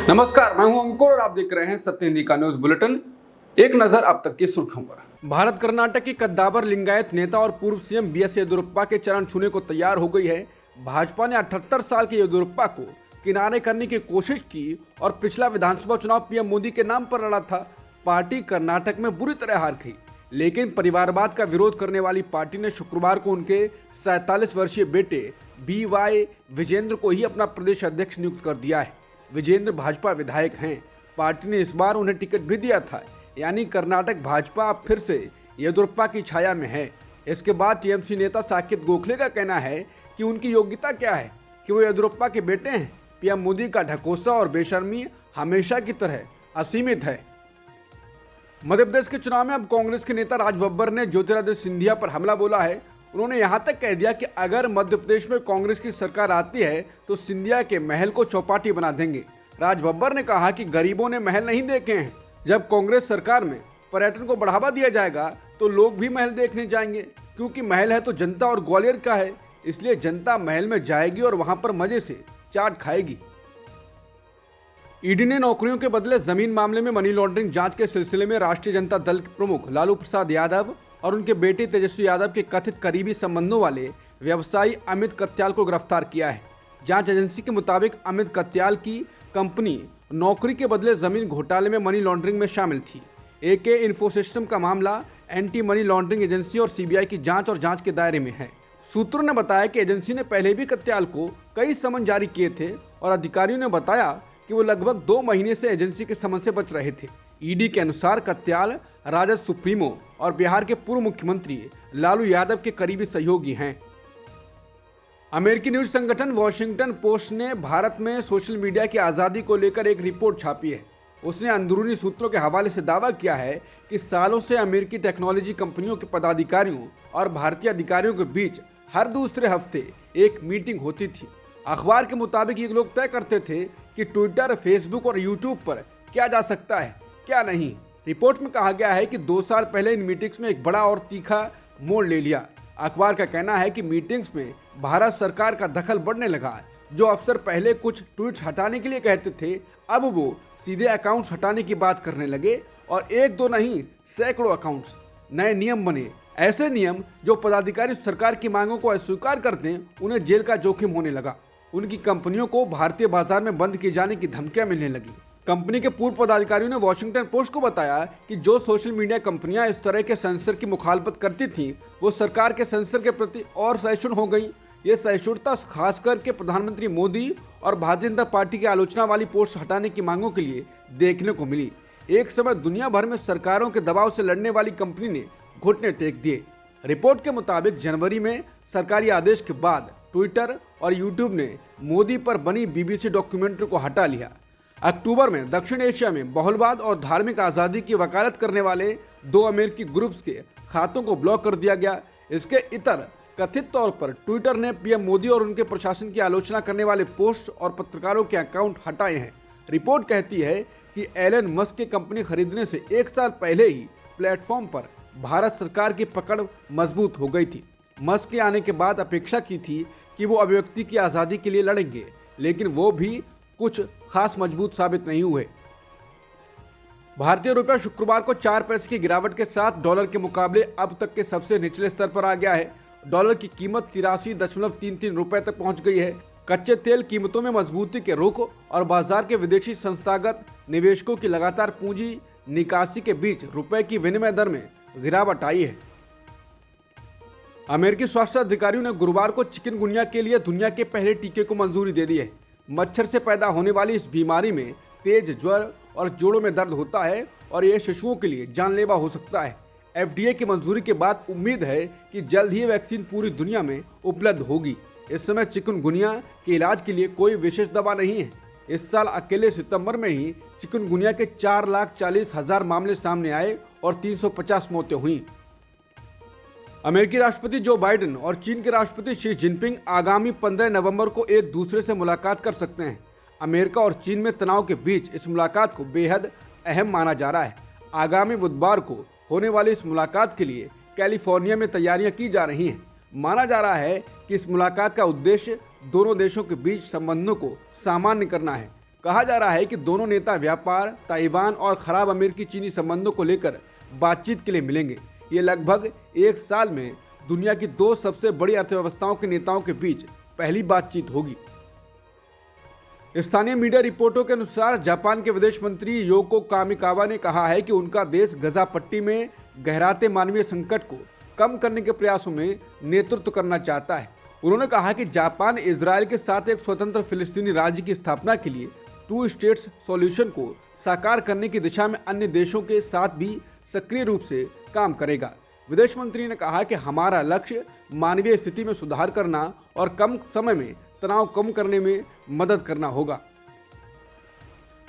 नमस्कार, मैं हूं अंकुर और आप देख रहे हैं सत्य हिंदी का न्यूज बुलेटिन। एक नजर अब तक की सुर्खियों पर। भारत कर्नाटक की कद्दावर लिंगायत नेता और पूर्व सीएम बीएस येदियुरप्पा के चरण छूने को तैयार हो गई है। भाजपा ने 78 साल के येदियुरप्पा को किनारे करने की कोशिश की और पिछला विधानसभा चुनाव पीएम मोदी के नाम पर लड़ा था। पार्टी कर्नाटक में बुरी तरह हार गई, लेकिन परिवारवाद का विरोध करने वाली पार्टी ने शुक्रवार को उनके 47 वर्षीय बेटे BY विजेंद्र को ही अपना प्रदेश अध्यक्ष नियुक्त कर दिया है। विजेंद्र भाजपा विधायक हैं। पार्टी ने इस बार उन्हें टिकट भी दिया था, यानी कर्नाटक भाजपा अब फिर से येदियुरप्पा की छाया में है। इसके बाद टीएमसी नेता साकेत गोखले का कहना है कि उनकी योग्यता क्या है कि वो येदियुरप्पा के बेटे हैं। पीएम मोदी का ढकोसा और बेशर्मी हमेशा की तरह असीमित है। मध्य प्रदेश के चुनाव में अब कांग्रेस के नेता राज बब्बर ने ज्योतिरादित्य सिंधिया पर हमला बोला है। उन्होंने यहां तक कह दिया कि अगर मध्य प्रदेश में कांग्रेस की सरकार आती है तो सिंधिया के महल को चौपाटी बना देंगे। राज बब्बर ने कहा कि गरीबों ने महल नहीं देखे हैं। जब कांग्रेस सरकार में पर्यटन को बढ़ावा दिया जाएगा तो लोग भी महल देखने जाएंगे, क्योंकि महल है तो जनता और ग्वालियर का है, इसलिए जनता महल में जाएगी और वहां पर मजे से चाट खाएगी। ईडी ने नौकरियों के बदले जमीन मामले में मनी लॉन्ड्रिंग जांच के सिलसिले में राष्ट्रीय जनता दल के प्रमुख लालू प्रसाद यादव और उनके बेटे तेजस्वी यादव के कथित करीबी संबंधों वाले व्यवसायी अमित कत्याल को गिरफ्तार किया है। जांच एजेंसी के मुताबिक अमित कत्याल की कंपनी नौकरी के बदले जमीन घोटाले में मनी लॉन्ड्रिंग में शामिल थी। AK इन्फोसिस्टम का मामला एंटी मनी लॉन्ड्रिंग एजेंसी और CBI की जांच के दायरे में है। सूत्रों ने बताया कि एजेंसी ने पहले भी कत्याल को कई समन जारी किए थे और अधिकारियों ने बताया कि वो लगभग 2 महीने से एजेंसी के समन से बच रहे थे। ईडी के अनुसार कत्याल राजद सुप्रीमो और बिहार के पूर्व मुख्यमंत्री लालू यादव के करीबी सहयोगी हैं। अमेरिकी न्यूज संगठन वॉशिंगटन पोस्ट ने भारत में सोशल मीडिया की आज़ादी को लेकर एक रिपोर्ट छापी है। उसने अंदरूनी सूत्रों के हवाले से दावा किया है कि सालों से अमेरिकी टेक्नोलॉजी कंपनियों के पदाधिकारियों और भारतीय अधिकारियों के बीच हर दूसरे हफ्ते एक मीटिंग होती थी। अखबार के मुताबिक ये लोग तय करते थे कि ट्विटर, फेसबुक और यूट्यूब पर क्या जा सकता है, क्या नहीं। रिपोर्ट में कहा गया है कि 2 साल पहले इन मीटिंग्स में एक बड़ा और तीखा मोड़ ले लिया। अखबार का कहना है कि मीटिंग्स में भारत सरकार का दखल बढ़ने लगा। जो अफसर पहले कुछ ट्वीट्स हटाने के लिए कहते थे, अब वो सीधे अकाउंट्स हटाने की बात करने लगे और 1-2 नहीं, सैकड़ों अकाउंट्स। नए नियम बने, ऐसे नियम जो पदाधिकारी सरकार की मांगों को अस्वीकार करते हैं, उन्हें जेल का जोखिम होने लगा। उनकी कंपनियों को भारतीय बाजार में बंद किए जाने की धमकियां मिलने लगी। कंपनी के पूर्व पदाधिकारियों ने वॉशिंगटन पोस्ट को बताया कि जो सोशल मीडिया कंपनियां इस तरह के सेंसर की मुखालफत करती थीं, वो सरकार के सेंसर के प्रति और सहिष्णु हो गई। ये सहिष्णुता खासकर के प्रधानमंत्री मोदी और भारतीय जनता पार्टी की आलोचना वाली पोस्ट हटाने की मांगों के लिए देखने को मिली। एक समय दुनिया भर में सरकारों के दबाव से लड़ने वाली कंपनी ने घुटने टेक दिए। रिपोर्ट के मुताबिक जनवरी में सरकारी आदेश के बाद ट्विटर और यूट्यूब ने मोदी पर बनी BBC डॉक्यूमेंट्री को हटा लिया। अक्टूबर में दक्षिण एशिया में बहुलवाद और धार्मिक आज़ादी की वकालत करने वाले 2 अमेरिकी ग्रुप्स के खातों को ब्लॉक कर दिया गया। इसके इतर कथित तौर पर ट्विटर ने पीएम मोदी और उनके प्रशासन की आलोचना करने वाले पोस्ट और पत्रकारों के अकाउंट हटाए हैं। रिपोर्ट कहती है कि एलन मस्क की कंपनी खरीदने से 1 साल पहले ही प्लेटफॉर्म पर भारत सरकार की पकड़ मजबूत हो गई थी। मस्क के आने के बाद अपेक्षा की थी कि वो अभिव्यक्ति की आज़ादी के लिए लड़ेंगे, लेकिन वो भी कुछ खास मजबूत साबित नहीं हुए। भारतीय रुपया शुक्रवार को 4 पैसे की गिरावट के साथ डॉलर के मुकाबले अब तक के सबसे निचले स्तर पर आ गया है। डॉलर की कीमत 83.33 रुपए तक पहुंच गई है। कच्चे तेल कीमतों में मजबूती के रुख और बाजार के विदेशी संस्थागत निवेशकों की लगातार पूंजी निकासी के बीच रुपए की विनिमय दर में गिरावट आई है। अमेरिकी स्वास्थ्य अधिकारियों ने गुरुवार को चिकनगुनिया के लिए दुनिया के पहले टीके को मंजूरी दे दी है। मच्छर से पैदा होने वाली इस बीमारी में तेज ज्वर और जोड़ों में दर्द होता है और यह शिशुओं के लिए जानलेवा हो सकता है। FDA की मंजूरी के बाद उम्मीद है कि जल्द ही वैक्सीन पूरी दुनिया में उपलब्ध होगी। इस समय चिकनगुनिया के इलाज के लिए कोई विशेष दवा नहीं है। इस साल अकेले सितंबर में ही चिकनगुनिया के 4,40,000 मामले सामने आए और 350 मौतें हुई। अमेरिकी राष्ट्रपति जो बाइडेन और चीन के राष्ट्रपति शी जिनपिंग आगामी 15 नवंबर को एक दूसरे से मुलाकात कर सकते हैं। अमेरिका और चीन में तनाव के बीच इस मुलाकात को बेहद अहम माना जा रहा है। आगामी बुधवार को होने वाली इस मुलाकात के लिए कैलिफोर्निया में तैयारियां की जा रही हैं। माना जा रहा है कि इस मुलाकात का उद्देश्य दोनों देशों के बीच संबंधों को सामान्य करना है। कहा जा रहा है कि दोनों नेता व्यापार, ताइवान और खराब अमेरिकी चीनी संबंधों को लेकर बातचीत के लिए मिलेंगे। ये लगभग एक साल में दुनिया की दो सबसे बड़ी अर्थव्यवस्थाओं के नेताओं के बीच पहली बातचीत होगी। स्थानीय मीडिया रिपोर्टों के अनुसार जापान के विदेश मंत्री योको कामिकावा ने कहा है कि उनका देश गजा पट्टी में गहराते मानवीय संकट को कम करने के प्रयासों में नेतृत्व करना चाहता है। उन्होंने कहा कि जापान इजरायल के साथ एक स्वतंत्र फिलिस्तीनी राज्य की स्थापना के लिए 2 स्टेट्स सॉल्यूशन को साकार करने की दिशा में अन्य देशों के साथ भी सक्रिय रूप से काम करेगा। विदेश मंत्री ने कहा कि हमारा लक्ष्य मानवीय स्थिति में सुधार करना और कम समय में तनाव कम करने में मदद करना होगा।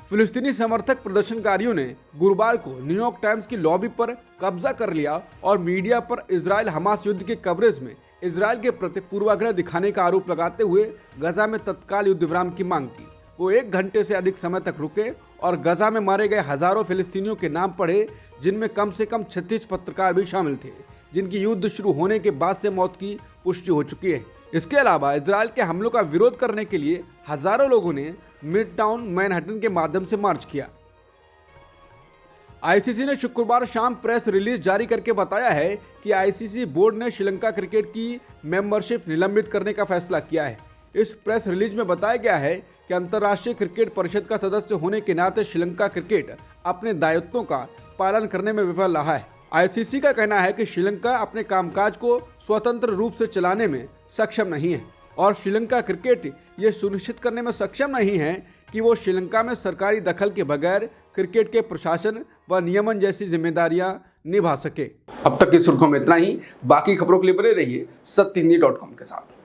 फिलिस्तीनी समर्थक प्रदर्शनकारियों ने गुरुवार को न्यूयॉर्क टाइम्स की लॉबी पर कब्जा कर लिया और मीडिया पर इजरायल हमास युद्ध के कवरेज में इजरायल के प्रति पूर्वाग्रह दिखाने का आरोप लगाते हुए गजा में तत्काल युद्ध विराम की मांग की। वो 1 घंटे से अधिक समय तक रुके और गजा में मारे गए हजारों फिलिस्तीनियों के नाम पढ़े, जिनमें कम से कम 36 पत्रकार भी शामिल थे, जिनकी युद्ध शुरू होने के बाद से मौत की पुष्टि हो चुकी है। इसके अलावा इजरायल के हमलों का विरोध करने के लिए हजारों लोगों ने मिडटाउन मैनहट्टन के माध्यम से मार्च किया। आईसीसी ने शुक्रवार शाम प्रेस रिलीज जारी करके बताया है कि आईसीसी बोर्ड ने श्रीलंका क्रिकेट की मेंबरशिप निलंबित करने का फैसला किया है। इस प्रेस रिलीज में बताया गया है कि अंतर्राष्ट्रीय क्रिकेट परिषद का सदस्य होने के नाते श्रीलंका क्रिकेट अपने दायित्वों का पालन करने में विफल रहा है। आईसीसी का कहना है कि श्रीलंका अपने कामकाज को स्वतंत्र रूप से चलाने में सक्षम नहीं है और श्रीलंका क्रिकेट ये सुनिश्चित करने में सक्षम नहीं है कि वो श्रीलंका में सरकारी दखल के बगैर क्रिकेट के प्रशासन व नियमन जैसी जिम्मेदारियां निभा सके। अब तक की सुर्खियों में इतना ही। बाकी खबरों के लिए बने रहिए सत्यहिंदी.com के साथ।